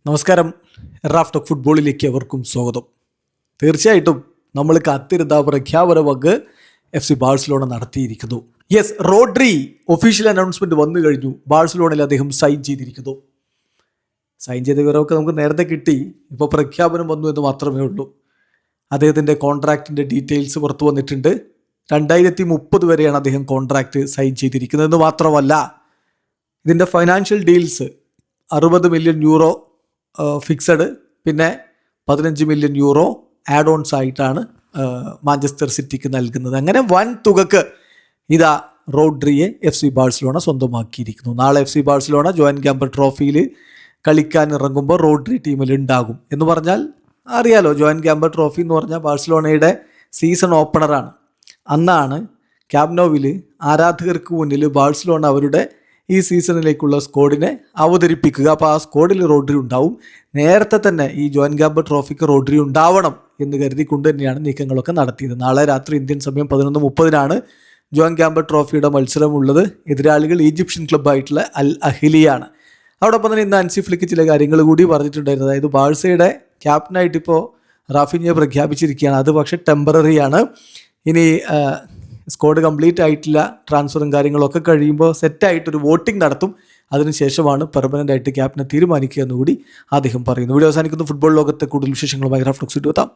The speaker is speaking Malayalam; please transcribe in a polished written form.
നമസ്കാരം. റാഫ് ടോക്ക് ഫുട്ബോളിലേക്ക് അവർക്കും സ്വാഗതം. തീർച്ചയായിട്ടും നമ്മൾ കാത്തിരുന്ന പ്രഖ്യാപന വക് FC ബാഴ്സലോണ നടത്തിയിരിക്കുന്നു. യെസ്, റോഡ്രി ഒഫീഷ്യൽ അനൗൺസ്മെന്റ് വന്നു കഴിഞ്ഞു. ബാഴ്സലോണയിൽ അദ്ദേഹം സൈൻ ചെയ്തിരിക്കുന്നു. സൈൻ ചെയ്ത വിവരമൊക്കെ നമുക്ക് നേരത്തെ കിട്ടി. ഇപ്പോൾ പ്രഖ്യാപനം വന്നു എന്ന് മാത്രമേ ഉള്ളൂ. അദ്ദേഹത്തിൻ്റെ കോൺട്രാക്റ്റിൻ്റെ ഡീറ്റെയിൽസ് പുറത്തു വന്നിട്ടുണ്ട്. 2030 വരെയാണ് അദ്ദേഹം കോൺട്രാക്റ്റ് സൈൻ ചെയ്തിരിക്കുന്നതെന്ന് മാത്രമല്ല, ഇതിൻ്റെ financial deals 60 million euro fixed, പിന്നെ 15 മില്യൺ യൂറോ ആഡ് ഓൺസ് ആയിട്ടാണ് മാഞ്ചസ്റ്റർ സിറ്റിക്ക് നൽകുന്നത്. അങ്ങനെ വൻ തുകക്ക് ഇതാ റോഡ്രിയെ FC ബാഴ്സലോണ സ്വന്തമാക്കിയിരിക്കുന്നു. നാളെ FC ബാഴ്സലോണ ജോയിൻ ക്യാമ്പർ ട്രോഫിയിൽ കളിക്കാൻ ഇറങ്ങുമ്പോൾ റോഡ്രി ടീമിൽ ഉണ്ടാകും എന്ന് പറഞ്ഞാൽ അറിയാലോ. ജോയിൻ ക്യാമ്പർ ട്രോഫി എന്ന് പറഞ്ഞാൽ ബാഴ്സലോണയുടെ സീസൺ ഓപ്പണറാണ്. അന്നാണ് ക്യാമ്പ് നോവിൽ ആരാധകർക്ക് മുന്നിൽ ബാഴ്സലോണ അവരുടെ ഈ സീസണിലേക്കുള്ള സ്ക്വാഡിനെ അവതരിപ്പിക്കുക. അപ്പോൾ ആ സ്ക്വാഡിൽ റോഡ്രി ഉണ്ടാവും. നേരത്തെ തന്നെ ഈ ജോയിൻ ക്യാമ്പർ ട്രോഫിക്ക് റോഡ്രി ഉണ്ടാവണം എന്ന് കരുതിക്കൊണ്ട് തന്നെയാണ് നീക്കങ്ങളൊക്കെ നടത്തിയത്. നാളെ രാത്രി ഇന്ത്യൻ സമയം 11:30 ജോയിൻ ക്യാമ്പർ ട്രോഫിയുടെ മത്സരമുള്ളത്. എതിരാളികൾ ഈജിപ്ഷ്യൻ ക്ലബ്ബായിട്ടുള്ള അൽ അഹിലിയാണ്. അതോടൊപ്പം തന്നെ ഇന്ന് അൻസി ഫ്ലിക്ക് ചില കാര്യങ്ങൾ കൂടി പറഞ്ഞിട്ടുണ്ടായിരുന്നു. അതായത് ബാഴ്സയുടെ ക്യാപ്റ്റനായിട്ട് ഇപ്പോൾ റാഫിഞ്ഞയെ പ്രഖ്യാപിച്ചിരിക്കുകയാണ്. അത് പക്ഷേ ടെമ്പററി ആണ്. ഇനി സ്ക്വാഡ് കംപ്ലീറ്റ് ആയിട്ടില്ല. ട്രാൻസ്ഫറും കാര്യങ്ങളൊക്കെ കഴിയുമ്പോൾ സെറ്റായിട്ടൊരു വോട്ടിംഗ് നടത്തും. അതിനുശേഷമാണ് പെർമനൻ്റ് ആയിട്ട് ക്യാപ്റ്റനെ തീരുമാനിക്കുക എന്നുകൂടി അദ്ദേഹം പറയുന്നു. വീഡിയോ അവസാനിക്കുന്നു. ഫുട്ബോൾ ലോകത്തെ കൂടുതൽ വിശേഷങ്ങളുമായി റാഫ് ടോക്സ് എത്താം.